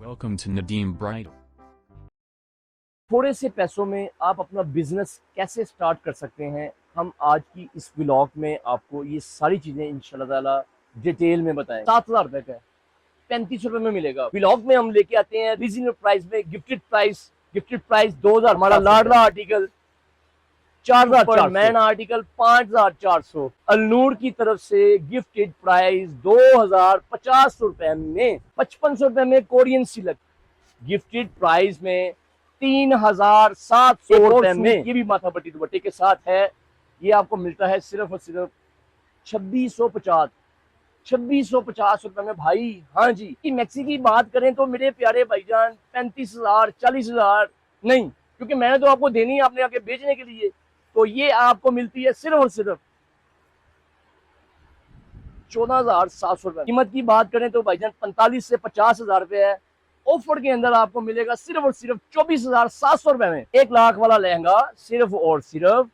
Welcome to Nadeem Bridal. थोड़े से पैसों में आप अपना बिजनेस कैसे स्टार्ट कर सकते हैं, हम आज की इस व्लॉग में आपको ये सारी चीजें इंशाल्लाह ताला डिटेल में बताएं। 7,000 रुपए का है, 35 रुपए में मिलेगा। व्लॉग में हम लेके आते हैं रीजनेबल प्राइस में, गिफ्टेड प्राइस 2,000। हमारा लाडला आर्टिकल 4,400, मैन आर्टिकल 5,400। अलनूर की तरफ से गिफ्टेड प्राइस 2,050 रुपए में, 55 रुपए में कोरियन सिल्क गिफ्टेड प्राइस में 3,700 में। ये भी माथा पट्टी दुपट्टे के साथ है। ये आपको मिलता है सिर्फ और सिर्फ 2650 रुपए में भाई। हाँ जी, कि मैक्सी की बात करें तो मेरे प्यारे भाईजान 35,000 40,000 नहीं, क्योंकि मैंने तो आपको देनी है आपने आके बेचने के लिए। तो ये आपको मिलती है सिर्फ और सिर्फ 14,700 रुपए। कीमत की बात करें तो भाईजान 45 से 50,000 रुपए है। ऑफर के अंदर आपको मिलेगा सिर्फ और सिर्फ 24,700 रुपए में। 1 लाख वाला लहंगा सिर्फ और सिर्फ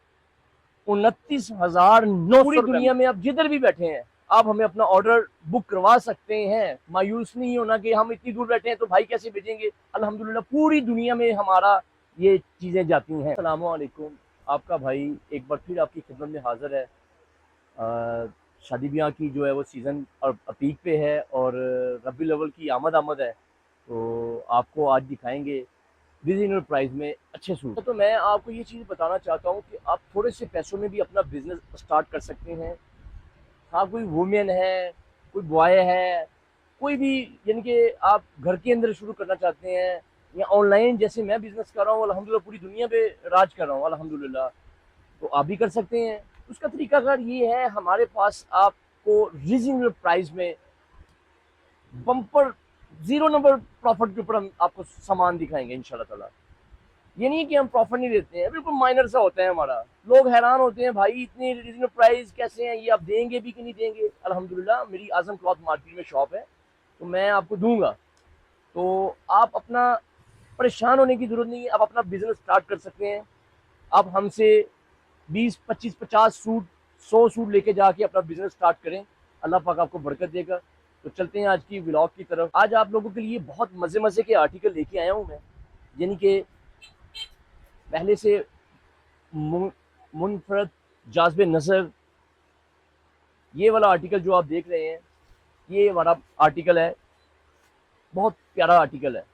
29,900। पूरी दुनिया में आप जिधर भी बैठे हैं आप हमें अपना ऑर्डर बुक करवा सकते हैं। मायूस नहीं होना कि हम इतनी दूर बैठे हैं तो भाई कैसे भेजेंगे। अल्हम्दुलिल्लाह पूरी दुनिया में हमारा ये चीजें जाती हैं। अस्सलाम वालेकुम, आपका भाई एक बार फिर आपकी खिदमत में हाजिर है। शादी ब्याह की जो है वो सीज़न और पीक पे है और रबी अव्वल की आमद है। तो आपको आज दिखाएंगे रीजनेबल प्राइस में अच्छे सूट। तो मैं आपको ये चीज़ बताना चाहता हूँ कि आप थोड़े से पैसों में भी अपना बिजनेस स्टार्ट कर सकते हैं। हाँ, कोई वुमेन है, कोई बॉय है, कोई भी, यानी कि आप घर के अंदर शुरू करना चाहते हैं या ऑनलाइन जैसे मैं बिजनेस कर रहा हूँ अल्हम्दुलिल्लाह, पूरी दुनिया पे राज कर रहा हूँ अल्हम्दुलिल्लाह, तो आप भी कर सकते हैं। उसका तरीकाकार ये है, हमारे पास आपको रीजनेबल प्राइस में बम्पर 0 नंबर प्रॉफिट के ऊपर हम आपको सामान दिखाएंगे इंशाल्लाह ताला। ये नहीं कि हम प्रॉफिट नहीं देते हैं, बिल्कुल माइनर सा होता है हमारा। लोग हैरान होते हैं भाई इतनी रीजनेबल प्राइस कैसे हैं, ये आप देंगे भी कि नहीं देंगे। अल्हम्दुलिल्लाह मेरी आजम क्लॉथ मार्केट में शॉप है तो मैं आपको दूंगा। तो आप अपना परेशान होने की जरूरत नहीं है, आप अपना बिजनेस स्टार्ट कर सकते हैं। आप हमसे 20 25 50 सूट 100 सूट लेके जाके अपना बिजनेस स्टार्ट करें, अल्लाह पाक आपको बरकत देगा। तो चलते हैं आज की व्लॉग की तरफ। आज आप लोगों के लिए बहुत मज़े के आर्टिकल लेके आया हूँ मैं, यानी कि पहले से मुनफरद जाज़्बे नज़र। ये वाला आर्टिकल जो आप देख रहे हैं ये हमारा आर्टिकल है, बहुत प्यारा आर्टिकल है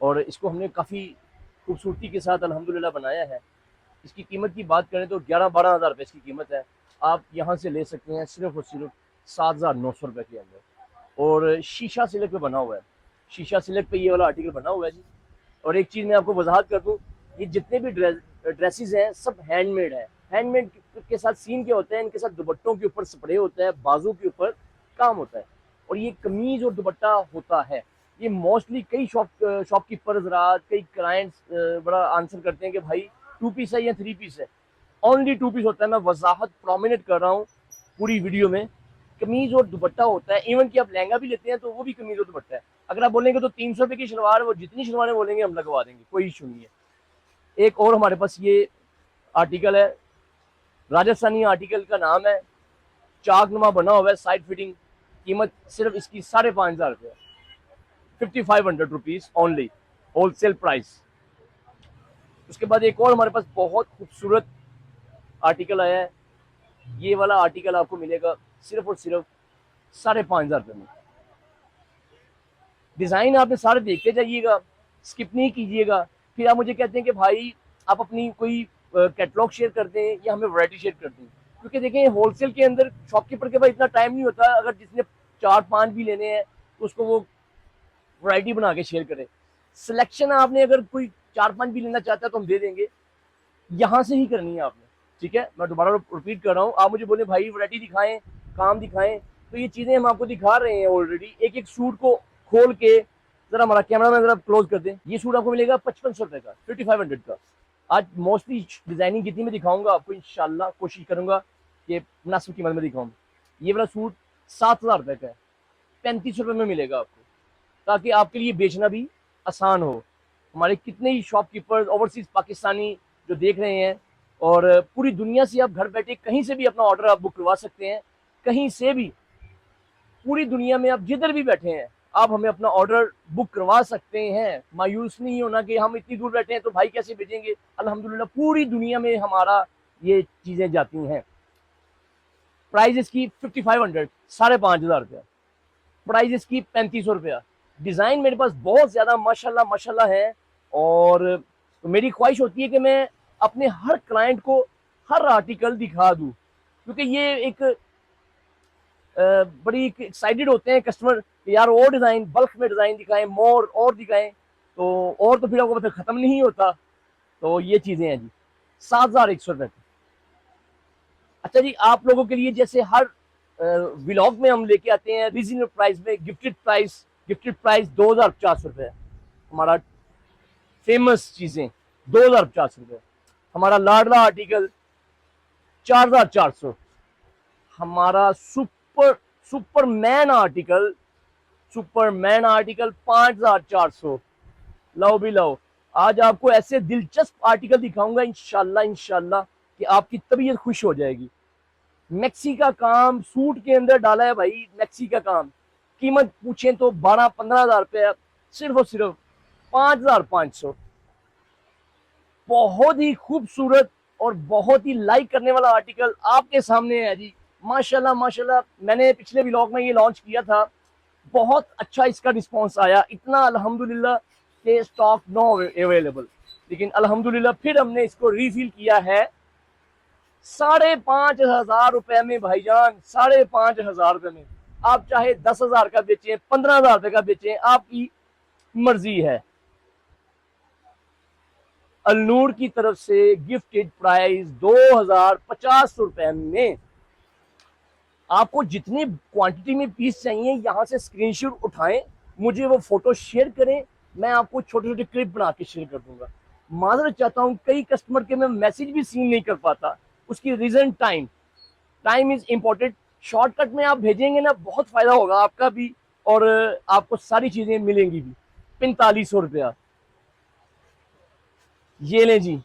और इसको हमने काफ़ी खूबसूरती के साथ अल्हम्दुलिल्लाह बनाया है। इसकी कीमत की बात करें तो 11-12 हज़ार रुपये इसकी कीमत है। आप यहाँ से ले सकते हैं सिर्फ और सिर्फ 7,900 रुपये के अंदर। और शीशा सिल्क पे बना हुआ है, शीशा सिल्क पे ये वाला आर्टिकल बना हुआ है जी। और एक चीज़ मैं आपको वजाहत कर दूँ, ये जितने भी ड्रेसेस हैं सब हैंडमेड है। हैंडमेड के साथ सीन के होते हैं, इनके साथ दुपट्टों के ऊपर स्प्रे होता है, बाजू के ऊपर काम होता है और ये कमीज और दुपट्टा होता है। ये मोस्टली कई शॉपकीपर्स रात कई क्लाइंट्स बड़ा आंसर करते हैं कि भाई 2 पीस है या 3 पीस है। ओनली 2 पीस होता है। मैं वजाहत प्रोमिनेट कर रहा हूँ पूरी वीडियो में, कमीज और दुपट्टा होता है। इवन कि आप लहंगा भी लेते हैं तो वो भी कमीज और दुपट्टा है। अगर आप बोलेंगे तो 300 रुपये की शलवार है, वो जितनी शलवारें बोलेंगे हम लगवा देंगे, कोई इशू नहीं है। एक और हमारे पास ये आर्टिकल है, राजस्थानी आर्टिकल का नाम है, चाकनुमा बना हुआ है, साइड फिटिंग। कीमत सिर्फ इसकी 5,500 रुपये, 5,500 रुपीज़ ओनली, होलसेल प्राइस। उसके बाद एक और हमारे पास बहुत खूबसूरत आर्टिकल आया है। ये वाला आर्टिकल आपको मिलेगा सिर्फ और सिर्फ 5,500 रुपये में। डिज़ाइन आपने सारे देखते जाइएगा, स्किप नहीं कीजिएगा। फिर आप मुझे कहते हैं कि भाई आप अपनी कोई कैटलॉग शेयर कर दें या हमें वैरायटी शेयर कर दें, क्योंकि देखें होलसेल के अंदर शॉपकीपर के पास इतना टाइम नहीं होता। अगर जिसने 4-5 भी लेने हैं तो उसको वो वैरायटी बना के शेयर करें। सिलेक्शन आपने अगर कोई 4-5 भी लेना चाहता है तो हम दे देंगे, यहाँ से ही करनी है आपने, ठीक है। मैं दोबारा रिपीट कर रहा हूँ, आप मुझे बोले भाई वैरायटी दिखाएं, काम दिखाएं, तो ये चीज़ें हम आपको दिखा रहे हैं ऑलरेडी। एक एक सूट को खोल के जरा हमारा कैमरा मैन जरा क्लोज कर दें। ये सूट आपको मिलेगा 5,500 रुपये का, 5,500 का। आज मोस्टली डिजाइनिंग जितनी मैं दिखाऊंगा आपको इंशाल्लाह कोशिश करूंगा कि मुनासिब कीमत में दिखाऊं। ये वाला सूट 7,000 रुपये का है, 35 रुपये में मिलेगा आपको, ताकि आपके लिए बेचना भी आसान हो। हमारे कितने ही शॉपकीपर्स ओवरसीज पाकिस्तानी जो देख रहे हैं, और पूरी दुनिया से आप घर बैठे कहीं से भी अपना ऑर्डर आप बुक करवा सकते हैं, कहीं से भी पूरी दुनिया में आप जिधर भी बैठे हैं आप हमें अपना ऑर्डर बुक करवा सकते हैं। मायूस नहीं होना कि हम इतनी दूर बैठे हैं तो भाई कैसे भेजेंगे। अल्हम्दुलिल्लाह पूरी दुनिया में हमारा ये चीज़ें जाती हैं। प्राइस इसकी 5500, 5500 रुपया। प्राइस इसकी 3500 रुपया। डिज़ाइन मेरे पास बहुत ज़्यादा माशाल्लाह माशाल्लाह है, और तो मेरी ख्वाहिश होती है कि मैं अपने हर क्लाइंट को हर आर्टिकल दिखा दूँ, क्योंकि ये एक बड़ी एक्साइटेड होते हैं कस्टमर कि यार और डिज़ाइन, बल्क में डिज़ाइन दिखाएं, मोर और दिखाएं, तो फिर आपको पता ख़त्म नहीं होता। तो ये चीज़ें हैं जी 7100 रुपये। अच्छा जी, आप लोगों के लिए जैसे हर व्लॉग में हम लेके आते हैं रीजनेबल प्राइस में गिफ्टेड प्राइस 2450 रुपये। हमारा फेमस चीज़ें 2450 रुपये। हमारा लाडला आर्टिकल 4400। हमारा सुपरमैन आर्टिकल 5400। लो भी लो। आज आपको ऐसे दिलचस्प आर्टिकल दिखाऊंगा इंशाल्लाह कि आपकी तबीयत खुश हो जाएगी। मैक्सी का काम सूट के अंदर डाला है भाई। मैक्सी का काम कीमत पूछें तो 12-15 हज़ार रुपये, सिर्फ और सिर्फ 5500। बहुत ही खूबसूरत और बहुत ही लाइक करने वाला आर्टिकल आपके सामने है जी। माशाल्लाह माशाल्लाह। मैंने पिछले व्लॉग में ये लॉन्च किया था, बहुत अच्छा इसका रिस्पांस आया, इतना अल्हम्दुलिल्लाह के स्टॉक नो अवेलेबल, लेकिन अल्हम्दुलिल्लाह फिर हमने इसको रीफिल किया है 5500 रुपए में भाईजान। 5500 रुपए में आप चाहे 10,000 का बेचें, 15,000 रुपए का बेचें, आपकी मर्जी है। अलनूर की तरफ से गिफ्टेड प्राइस 2050 रुपए में। आपको जितनी क्वांटिटी में पीस चाहिए यहां से स्क्रीनशॉट उठाएं, मुझे वो फोटो शेयर करें, मैं आपको छोटे छोटे क्लिप बना के शेयर कर दूंगा। माजरत चाहता हूं, कई कस्टमर के मैं मैसेज भी सीन नहीं कर पाता, उसकी reason time is important. Shortcut में आप भेजेंगे ना, बहुत फायदा होगा आपका भी, और आपको सारी चीजें मिलेंगी भी। 4500 रुपया ये लें जी,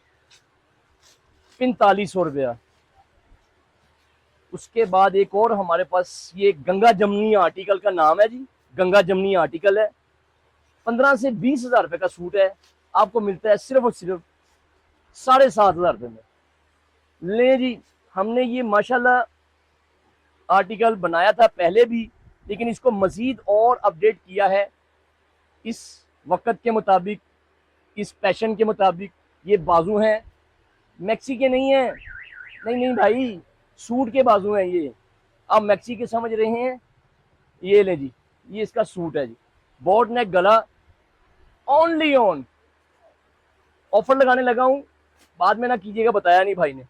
4500 रुपया। उसके बाद एक और हमारे पास ये गंगा जमनी आर्टिकल का नाम है जी। गंगा जमनी आर्टिकल है, 15 से 20 हज़ार रुपए का सूट है, आपको मिलता है सिर्फ और सिर्फ 7,500 रुपये में। ले जी, हमने ये माशाल्लाह आर्टिकल बनाया था पहले भी, लेकिन इसको मजीद और अपडेट किया है इस वक्त के मुताबिक, इस पैशन के मुताबिक। ये बाजू हैं, मैक्सी के नहीं है, नहीं भाई, सूट के बाजू हैं ये। आप मैक्सी के समझ रहे हैं, ये ले जी, ये इसका सूट है जी। बोट नेक गला, ओनली ऑन ऑफर लगाने लगा हूं, बाद में ना कीजिएगा बताया नहीं भाई ने।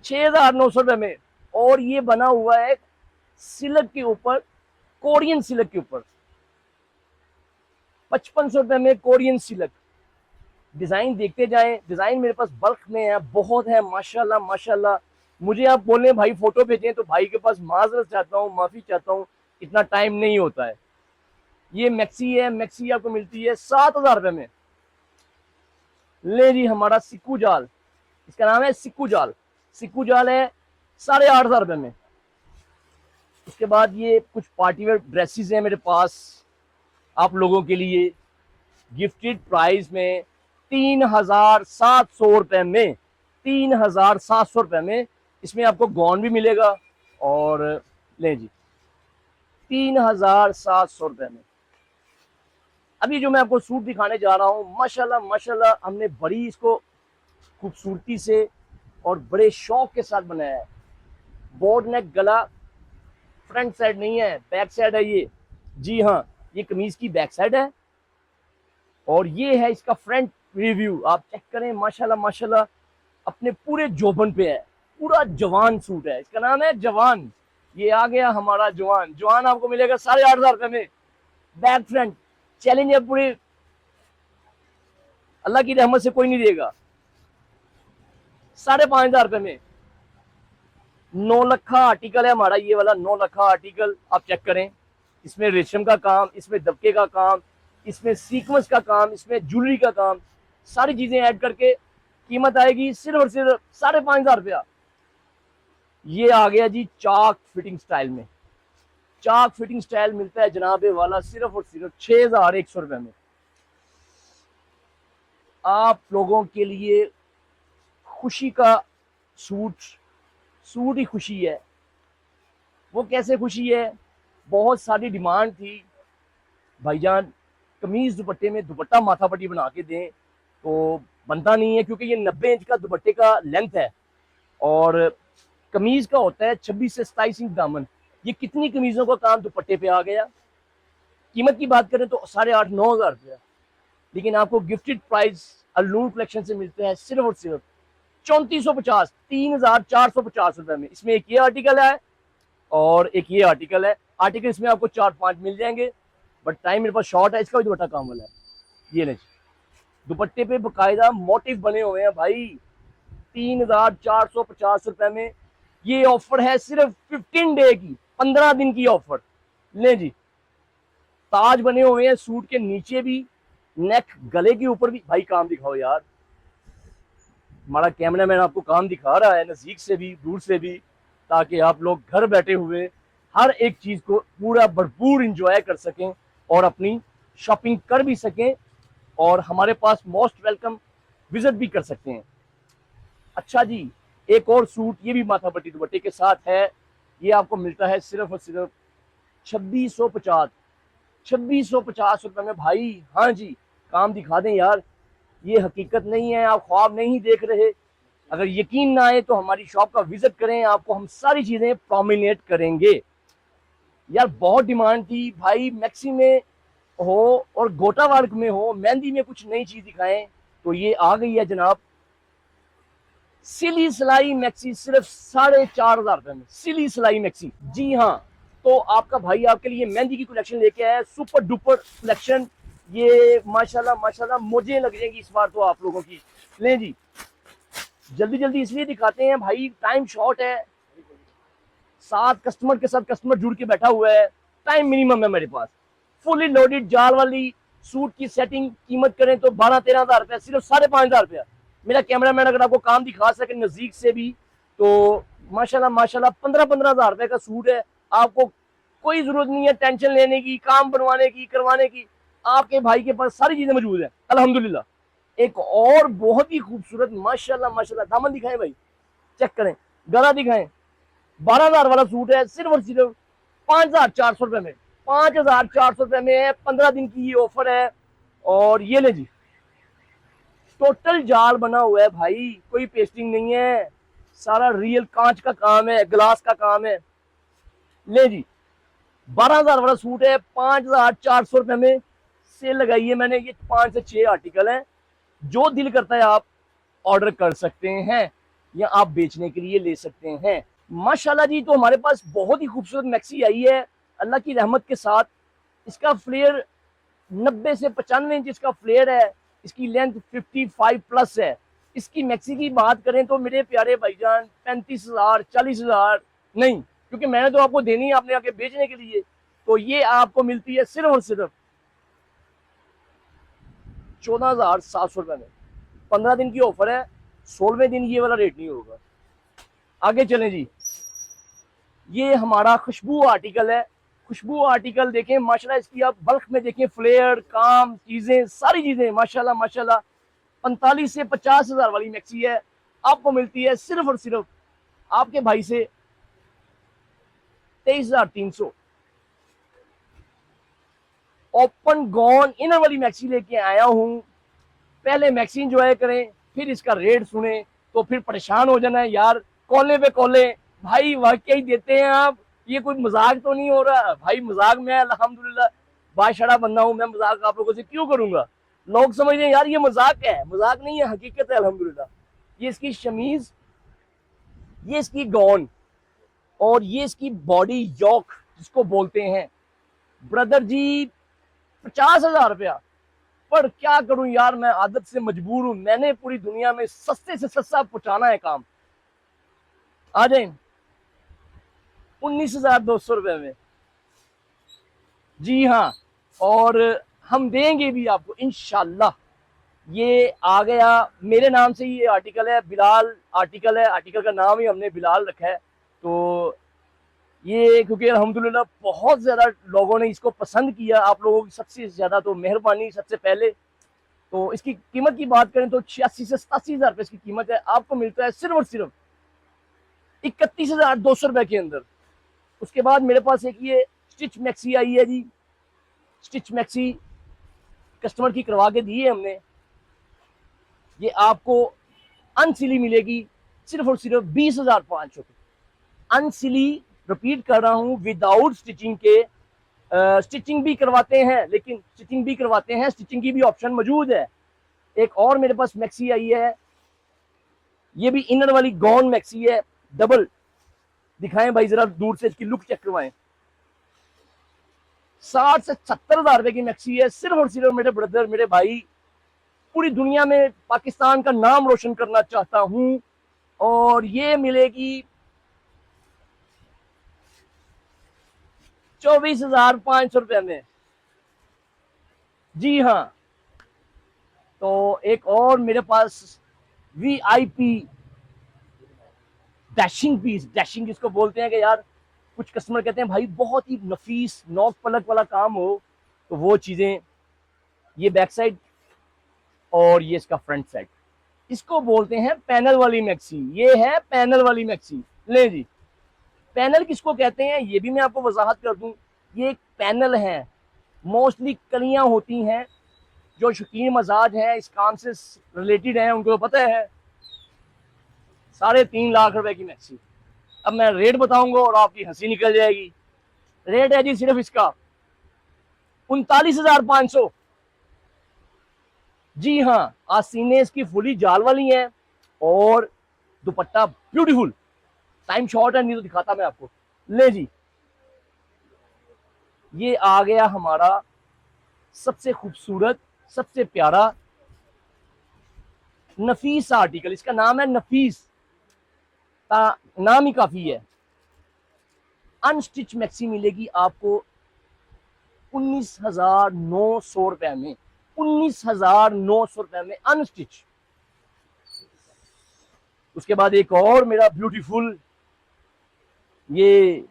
6,900 रुपये में, और ये बना हुआ है सिल्क के ऊपर, कोरियन सिल्क के ऊपर। 5500 रुपये में कोरियन सिल्क। डिजाइन देखते जाएं, डिजाइन मेरे पास बल्क में है, बहुत है माशाल्लाह माशाल्लाह। मुझे आप बोले भाई फोटो भेजें, तो भाई के पास माजरत चाहता हूँ, माफी चाहता हूँ, इतना टाइम नहीं होता है। ये मैक्सी है, मैक्सी आपको मिलती है 7,000 रुपये में। ले जी, हमारा सिक्कू जाल, इसका नाम है सिक्कू जाल। सिक्कू जाल है 8,500 रुपये में। उसके बाद ये कुछ पार्टीवेयर ड्रेसेस हैं मेरे पास आप लोगों के लिए, गिफ्टेड प्राइस में 3,700 रुपये में। 3,700 रुपये में इसमें आपको गॉन भी मिलेगा, और ले जी 3,700 रुपये में। अभी जो मैं आपको सूट दिखाने जा रहा हूँ, माशाल्लाह माशाल्लाह, हमने बड़ी इसको खूबसूरती से और बड़े शौक के साथ बनाया है। बोर्ड नेक गला, फ्रंट साइड नहीं है, बैक साइड है ये। जी हाँ, ये कमीज की बैक साइड है, और ये है इसका फ्रंट रिव्यू। आप चेक करें, माशाल्लाह माशाल्लाह, अपने पूरे जोबन पे है, पूरा जवान सूट है। इसका नाम है जवान। ये आ गया हमारा जवान। जवान आपको मिलेगा 8,500 रुपये में। बैक फ्रंट चैलेंज है पूरे, अल्लाह की रहमत से कोई नहीं देगा। 5,500 रुपये में 9 लखा आर्टिकल है हमारा, ये वाला 9 लखा आर्टिकल। आप चेक करें, इसमें रेशम का काम, इसमें दबके का काम, इसमें सीक्वेंस का काम, इसमें ज्वेलरी का काम, सारी चीजें ऐड करके कीमत आएगी सिर्फ और सिर्फ 5,500 रुपया। ये आ गया जी चाक फिटिंग स्टाइल में। चाक फिटिंग स्टाइल मिलता है जनाब वाला सिर्फ और सिर्फ 6100 रुपए में। आप लोगों के लिए खुशी का सूट, सूट ही खुशी है। वो कैसे खुशी है? बहुत सारी डिमांड थी भाईजान, कमीज दुपट्टे में दुपट्टा माथा पट्टी बना के दें, तो बनता नहीं है क्योंकि ये 90 इंच का दुपट्टे का लेंथ है और कमीज का होता है 26 से 27 इंच दामन। ये कितनी कमीजों का काम दुपट्टे पे आ गया। कीमत की बात करें तो 8,500-9,000 रुपया, लेकिन आपको गिफ्टेड प्राइस अलनूर कलेक्शन से मिलते हैं सिर्फ और सिर्फ 3450, 3,450 रुपए में। इसमें एक ये आर्टिकल है और एक ये आर्टिकल है। आर्टिकल इसमें आपको 4-5 मिल जाएंगे, बट टाइम मेरे पास शॉर्ट है। इसका भी दुपट्टा काम वाला है। ये ले, दुपट्टे पे बकायदा मोटिव बने हुए हैं भाई, 3,450 रुपए में। ये ऑफर है सिर्फ 15 डे की, 15 दिन की ऑफर। ले जी, ताज बने हुए हैं सूट के नीचे भी, नेक, गले के ऊपर भी। भाई काम दिखाओ यार, हमारा कैमरामैन आपको काम दिखा रहा है नजदीक से भी दूर से भी, ताकि आप लोग घर बैठे हुए हर एक चीज को पूरा भरपूर इंजॉय कर सकें और अपनी शॉपिंग कर भी सकें और हमारे पास मोस्ट वेलकम विजिट भी कर सकते हैं। अच्छा जी, एक और सूट ये भी माथा पट्टी दुपट्टे के साथ है। ये आपको मिलता है सिर्फ और सिर्फ 2650, 2650 रुपए में भाई। हाँ जी, काम दिखा दें यार, ये हकीकत नहीं है, आप ख्वाब नहीं देख रहे। अगर यकीन ना आए तो हमारी शॉप का विजिट करें, आपको हम सारी चीजें प्रोमिनेट करेंगे। यार बहुत डिमांड थी भाई, मैक्सी में हो और गोटा वर्क में हो, मेहंदी में कुछ नई चीज दिखाएं, तो ये आ गई है जनाब सिली सिलाई मैक्सी सिर्फ 4,500 रुपए में। सिली सिलाई मैक्सी, जी हाँ। तो आपका भाई आपके लिए मेहंदी की कलेक्शन लेके आया है, सुपर डुपर कलेक्शन। ये माशाल्लाह माशाल्लाह मुझे लग जाएगी इस बार तो आप लोगों की। लें जी, जल्दी जल्दी इसलिए दिखाते हैं भाई, टाइम शॉर्ट है, साथ कस्टमर के साथ कस्टमर जुड़ के बैठा हुआ है, टाइम मिनिमम है मेरे पास। फुली लोडेड जाल वाली सूट की सेटिंग कीमत करें तो 12-13 हज़ार रुपया, सिर्फ 5,500 रुपया। मेरा कैमरामैन अगर आपको काम दिखा सके नजदीक से भी तो माशाल्लाह माशाल्लाह 15-15 हज़ार रुपए का सूट है। आपको कोई जरूरत नहीं है टेंशन लेने की, काम बनवाने की, करवाने की। आपके भाई के पास सारी चीजें मौजूद है अल्हम्दुलिल्लाह। एक और बहुत ही खूबसूरत माशाल्लाह माशाल्लाह, दामन दिखाएं भाई, चेक करें, गला दिखाएं। 12,000 वाला सूट है सिर्फ और सिर्फ 5,400 रुपए में। 5,400 रुपए में है, 15 दिन की ये ऑफर है। और ये ले जी, टोटल जाल बना हुआ है भाई, कोई पेस्टिंग नहीं है, सारा रियल कांच का काम है, ग्लास का काम है। ले जी, 12,000 वाला सूट है 5,400 रुपए में। सेल लगाई है मैंने, ये 5 से 6 आर्टिकल हैं। जो दिल करता है आप ऑर्डर कर सकते हैं या आप बेचने के लिए ले सकते हैं। माशाल्लाह जी, तो हमारे पास बहुत ही खूबसूरत मैक्सी आई है अल्लाह की रहमत के साथ। इसका फ्लेयर 90 से 95 इंच इसका फ्लेयर है, इसकी लेंथ 55 प्लस है। इसकी मैक्सी की बात करें तो मेरे प्यारे भाईजान 35,000, 40,000 नहीं, क्योंकि मैंने तो आपको देनी है आपने आके बेचने के लिए। तो ये आपको मिलती है सिर्फ और सिर्फ 14,700 रुपए में। 15 दिन की ऑफर है, 16वें दिन ये वाला रेट नहीं होगा। आगे चलें जी, ये हमारा खुशबू आर्टिकल है। खुशबू आर्टिकल देखें माशाल्लाह, इसकी आप बल्क में देखें, फ्लेयर, काम, चीजें, सारी चीजें माशाल्लाह माशाल्लाह। 45 से 50 हज़ार वाली मैक्सी है, आपको मिलती है सिर्फ और सिर्फ आपके भाई से 23,300। ओपन गॉन इनर वाली मैक्सी लेके आया हूं। पहले मैक्सी एंजॉय करें, फिर इसका रेट सुने, तो फिर परेशान हो जाना है यार, कॉले पे कॉले भाई वाकई देते हैं आप, ये कोई मजाक तो नहीं हो रहा भाई। मजाक में अल्हम्दुलिल्लाह बादशाह बंदा हूं मैं, मजाक आप लोगों से क्यों करूंगा। लोग समझ रहे हैं यार ये मजाक है, मजाक नहीं है, हकीकत है अल्हम्दुलिल्लाह। ये इसकी शमीज, ये इसकी गॉन और ये इसकी बॉडी यॉक जिसको बोलते हैं ब्रदर जी, 50,000 रुपया। पर क्या करूं यार, मैं आदत से मजबूर हूं, मैंने पूरी दुनिया में सस्ते से सस्ता पहुंचाना है काम। आ जाए 19,200 रुपए में, जी हाँ, और हम देंगे भी आपको इंशाल्लाह। ये आ गया मेरे नाम से, ये आर्टिकल है बिलाल आर्टिकल है, आर्टिकल का नाम ही हमने बिलाल रखा है। तो ये क्योंकि अल्हम्दुलिल्लाह बहुत ज़्यादा लोगों ने इसको पसंद किया, आप लोगों की सबसे ज़्यादा तो मेहरबानी सबसे पहले। तो इसकी कीमत की बात करें तो 86 से 87 हज़ार रुपये इसकी कीमत है। आपको मिलता है सिर्फ और सिर्फ 31,200 रुपये के अंदर। उसके बाद मेरे पास एक ये स्टिच मैक्सी आई है जी, स्टिच मैक्सी कस्टमर की करवा के दी है हमने। ये आपको अनसिली मिलेगी सिर्फ और सिर्फ 20,500 की अनसिली। रिपीट कर रहा हूँ, विदाउट स्टिचिंग के। स्टिचिंग भी करवाते हैं, लेकिन स्टिचिंग की भी ऑप्शन मौजूद है। एक और मेरे पास मैक्सी आई है, ये भी इनर वाली गॉन मैक्सी है, डबल। दिखाएं भाई जरा दूर से इसकी लुक चेक करवाएं। 60 से 70 हज़ार रुपए की मैक्सी है, सिर्फ और सिर्फ मेरे ब्रदर, मेरे भाई, पूरी दुनिया में पाकिस्तान का नाम रोशन करना चाहता हूं। और ये मिलेगी 24,500 रुपये में। जी हाँ। तो एक और मेरे पास वीआईपी डैशिंग पीस, डैशिंग इसको बोलते हैं कि यार कुछ कस्टमर कहते हैं भाई बहुत ही नफीस नॉक पलक वाला काम हो, तो वो चीजें, ये बैक साइड और ये इसका फ्रंट साइड, इसको बोलते हैं पैनल वाली मैक्सी। ये है पैनल वाली मैक्सी। ले जी, पैनल किसको कहते हैं ये भी मैं आपको वजाहत कर दूं। ये एक पैनल है, मोस्टली कलियां होती हैं, जो शौकीन मजाज हैं, इस काम से रिलेटेड हैं, उनको पता है। 3.5 लाख रुपए की मैक्सी। अब मैं रेट बताऊंगा और आपकी हंसी निकल जाएगी। रेट है जी सिर्फ इसका 39,500। जी हाँ, आसीने इसकी फुली जाल वाली हैं और दुपट्टा ब्यूटीफुल। टाइम शॉर्ट है, नहीं तो दिखाता मैं आपको। ले जी, ये आ गया हमारा सबसे खूबसूरत, सबसे प्यारा, नफीस आर्टिकल। इसका नाम है नफीस, नाम ही काफी है। अनस्टिच मैक्सी मिलेगी आपको 19,900 रुपए में। 19,900 रुपए में अनस्टिच। उसके बाद एक और मेरा ब्यूटीफुल, ये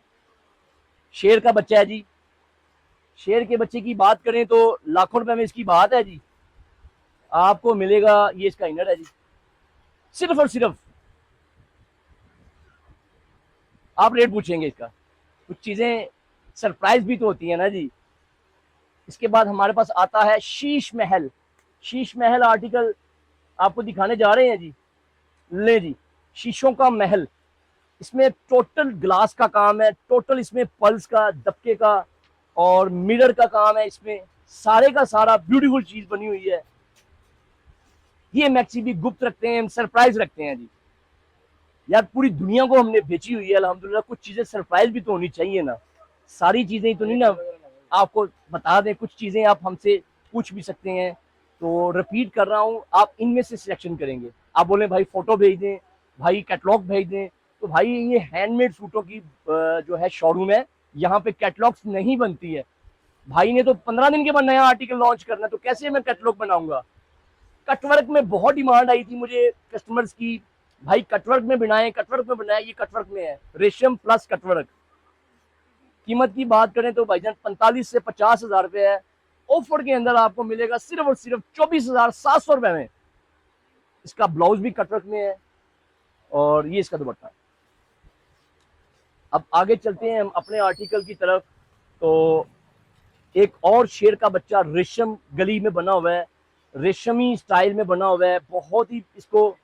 शेर का बच्चा है जी। शेर के बच्चे की बात करें तो लाखों रुपए में इसकी बात है जी। आपको मिलेगा, ये इसका इनर है जी, सिर्फ और सिर्फ, आप रेट पूछेंगे इसका, कुछ चीजें सरप्राइज भी तो होती है ना जी। इसके बाद हमारे पास आता है शीश महल। शीश महल आर्टिकल आपको दिखाने जा रहे हैं जी। ले जी, शीशों का महल। इसमें टोटल ग्लास का काम है, टोटल इसमें पल्स का, दबके का और मिरर का काम है। इसमें सारे का सारा ब्यूटीफुल चीज बनी हुई है। ये मैक्सी भी गुप्त रखते हैं, सरप्राइज रखते हैं जी। यार पूरी दुनिया को हमने बेची हुई है अल्हम्दुलिल्लाह, कुछ चीजें सरप्राइज भी तो होनी चाहिए ना। सारी चीजें तो नहीं ना आपको बता दें, कुछ चीजें आप हमसे पूछ भी सकते हैं। तो रिपीट कर रहा हूँ, आप इनमें से सिलेक्शन करेंगे। आप बोले भाई फोटो भेज दें, भाई कैटलॉग भेज दें, तो भाई ये हैंडमेड सूटों की जो है शोरूम है, यहाँ पे कैटलॉग्स नहीं बनती है। भाई ने तो 15 दिन के बाद नया आर्टिकल लॉन्च करना है, तो कैसे मैं कैटलॉग बनाऊंगा। कटवर्क में बहुत डिमांड आई थी मुझे कस्टमर्स की, भाई कटवर्क में बनाए, कटवर्क में बनाए। ये कटवर्क में है, रेशम प्लस कटवर्क। कीमत की बात करें तो भाईजान 45 से 50 हज़ार रुपए है। ऑफर के अंदर आपको मिलेगा सिर्फ और सिर्फ 24,700 रुपए में। इसका ब्लाउज भी कटवर्क में है और ये इसका दुपट्टा। अब आगे चलते हैं हम अपने आर्टिकल की तरफ। तो एक और शेर का बच्चा रेशम गली में बना हुआ है, रेशमी स्टाइल में बना हुआ है, बहुत ही इसको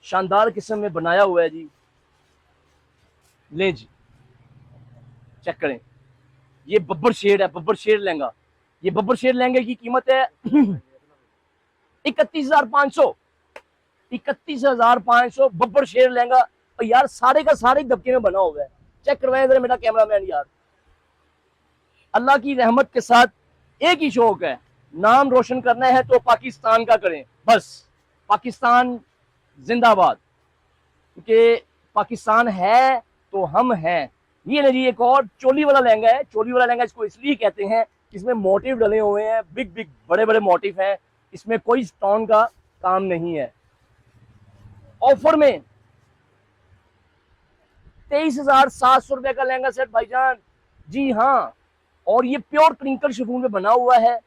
शानदार किस्म में बनाया हुआ है जी। ले जी, चेक करें, ये बब्बर शेर है, बब्बर शेर लहंगा। ये बब्बर शेर लहंगे की कीमत है 31,500। 31,500 बब्बर शेर लहंगा। और यार सारे का सारे दबके में बना हुआ है। चेक करवाएं जरा मेरा कैमरामैन। यार अल्लाह की रहमत के साथ एक ही शौक है, नाम रोशन करना है तो पाकिस्तान का करें बस। पाकिस्तान जिंदाबाद, क्योंकि पाकिस्तान है तो हम हैं। ये नहीं, एक और चोली वाला लहंगा है। चोली वाला लहंगा इसको इसलिए कहते हैं, इसमें मोटिव डले हुए हैं, बिग बिग बड़े बड़े मोटिव हैं। इसमें कोई स्टोन का काम नहीं है। ऑफर में 23,700 का लहंगा सेट भाईजान। जी हाँ, और ये प्योर क्रिंकल शिफॉन में बना हुआ है।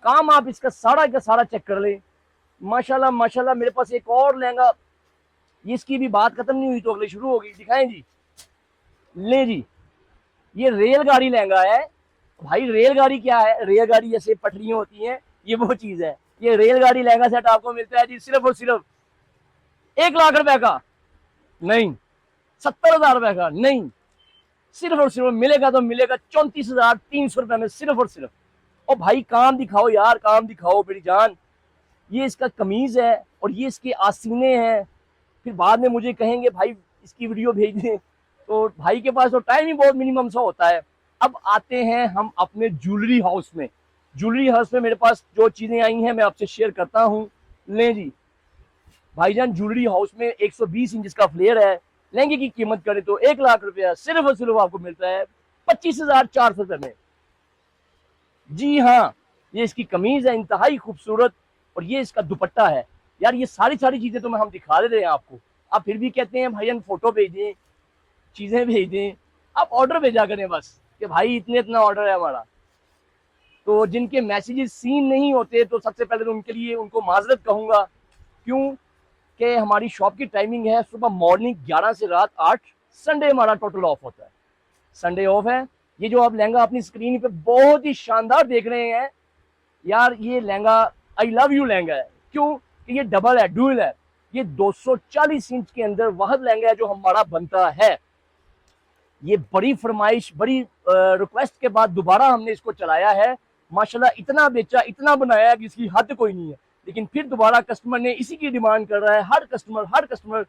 काम आप इसका सारा का सारा चेक कर ले। माशाल्लाह माशाल्लाह। मेरे पास एक और लहंगा, ये इसकी भी बात खत्म नहीं हुई तो अगले शुरू होगी। दिखाएं जी, ले जी, ये रेलगाड़ी लहंगा है भाई। रेलगाड़ी क्या है, रेलगाड़ी जैसे पटरियां होती हैं, ये वो चीज है। ये रेलगाड़ी लहंगा सेट आपको मिलता है जी सिर्फ और सिर्फ 1 लाख रुपए का नहीं, 70,000 रुपए का नहीं, सिर्फ और सिर्फ मिलेगा तो मिलेगा 34,300 रुपए में, सिर्फ और सिर्फ। और भाई काम दिखाओ यार, काम दिखाओ मेरी जान। ये इसका कमीज है और ये इसके आसीने हैं। फिर बाद में मुझे कहेंगे भाई इसकी वीडियो भेज दें, तो भाई के पास तो टाइम ही बहुत मिनिमम सा होता है। अब आते हैं हम अपने ज्वेलरी हाउस में। ज्वेलरी हाउस में मेरे पास जो चीजें आई हैं मैं आपसे शेयर करता हूँ। ले जी भाईजान, ज्वेलरी हाउस में 120 इंच का फ्लेयर है। लहंगे की कीमत करें तो 1 लाख रुपया सिर्फ और सिर्फ आपको मिलता है 25,400 रुपए में। जी हाँ, ये इसकी कमीज है इंतहाई खूबसूरत, और ये इसका दुपट्टा है। यार ये सारी सारी चीजें तो हम दिखा दे रहे हैं आपको, आप फिर भी कहते हैं भाईजान फोटो भेज दें, चीजें भेज दें। आप ऑर्डर भेजा करें बस कि भाई इतने इतना ऑर्डर है हमारा। तो जिनके मैसेजेस सीन नहीं होते तो सबसे पहले तो उनके लिए उनको माजरत कहूंगा। क्यों कि हमारी शॉप की टाइमिंग है सुबह मॉर्निंग 11 से रात 8। संडे हमारा टोटल ऑफ होता है, संडे ऑफ है। ये जो आप लहंगा अपनी स्क्रीन पे बहुत ही शानदार देख रहे हैं यार, ये lehenga I love you lehenga है। क्यों कि ये डबल है, डुअल है। ये 240 इंच के अंदर वह लहंगा है जो हमारा बनता है। ये बड़ी फरमाइश, बड़ी रिक्वेस्ट के बाद दोबारा हमने इसको चलाया है। माशाल्लाह इतना बेचा, इतना बनाया कि इसकी हद कोई नहीं है। लेकिन फिर दोबारा कस्टमर ने इसी की डिमांड कर रहा है, हर कस्टमर।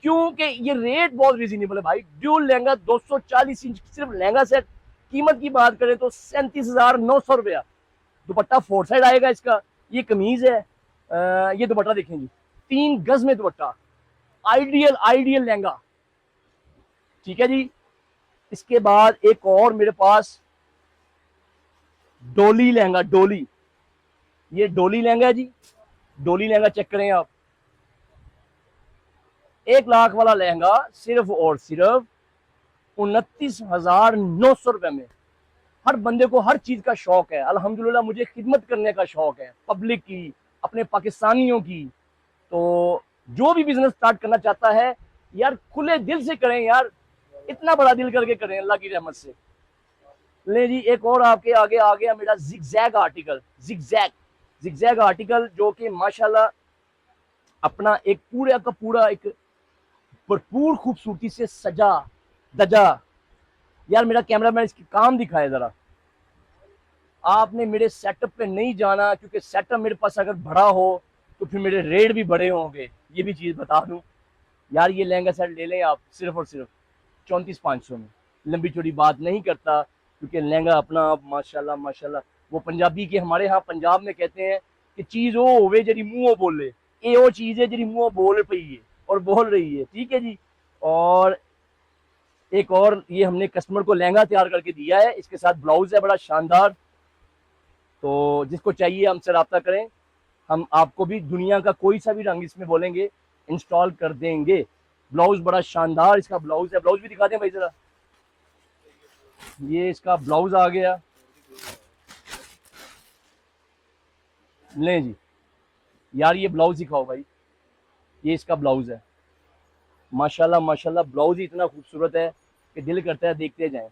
क्योंकि ये रेट बहुत रिजनेबल है भाई। ड्यूल लहंगा 240 इंच सिर्फ लहंगा सेट, कीमत की बात करें तो 37,900 रुपया। दुपट्टा 4 साइड आएगा इसका। ये कमीज है, ये दुपट्टा देखें जी, 3 गज में दुपट्टा, आइडियल आइडियल लहंगा। ठीक है जी। इसके बाद एक और मेरे पास डोली लहंगा, डोली, ये डोली लहंगा है जी। डोली लहंगा चेक करें आप, 1 लाख वाला लहंगा सिर्फ और सिर्फ 29,900 रुपए में। हर बंदे को हर चीज का शौक है, अल्हम्दुलिल्लाह मुझे खिदमत करने का शौक है, पब्लिक की, अपने पाकिस्तानियों की। तो जो भी बिजनेस स्टार्ट करना चाहता है यार खुले दिल से करें यार, इतना बड़ा दिल करके करें अल्लाह की रहमत से। ले जी एक और आपके आगे आ गया मेरा जिगजैग आर्टिकल, जिगजैग आर्टिकल जो कि माशाल्लाह अपना एक पूरा का पूरा एक भरपूर खूबसूरती से सजा दजा। यार मेरा कैमरामैन इसकी काम दिखाए जरा। आपने मेरे सेटअप पे नहीं जाना, क्योंकि सेटअप मेरे पास अगर बड़ा हो तो फिर मेरे रेट भी बड़े होंगे, ये भी चीज बता दूं। यार ये लहंगा सेट ले लें आप सिर्फ और सिर्फ 34,500 में। लंबी चौड़ी बात नहीं करता, क्योंकि लहंगा अपना आप माशाल्लाह माशाल्लाह। वो पंजाबी के, हमारे यहाँ पंजाब में कहते हैं कि चीज वो होवे जरी मुंहों बोले, ये वो चीज है जरी मुंहों बोल पई है और बोल रही है। ठीक है जी। और एक और ये हमने कस्टमर को लहंगा तैयार करके दिया है, इसके साथ ब्लाउज है बड़ा शानदार। तो जिसको चाहिए हमसे रब्ता करें, हम आपको भी दुनिया का कोई सा भी रंग इसमें बोलेंगे इंस्टॉल कर देंगे। ब्लाउज बड़ा शानदार इसका ब्लाउज है। ब्लाउज भी दिखा दें भाई जरा, ये इसका ब्लाउज आ गया। ले जी यार ये ब्लाउज दिखाओ भाई, ये इसका ब्लाउज है। माशाल्लाह माशाल्लाह, ब्लाउज ही इतना खूबसूरत है कि दिल करता है देखते जाएं।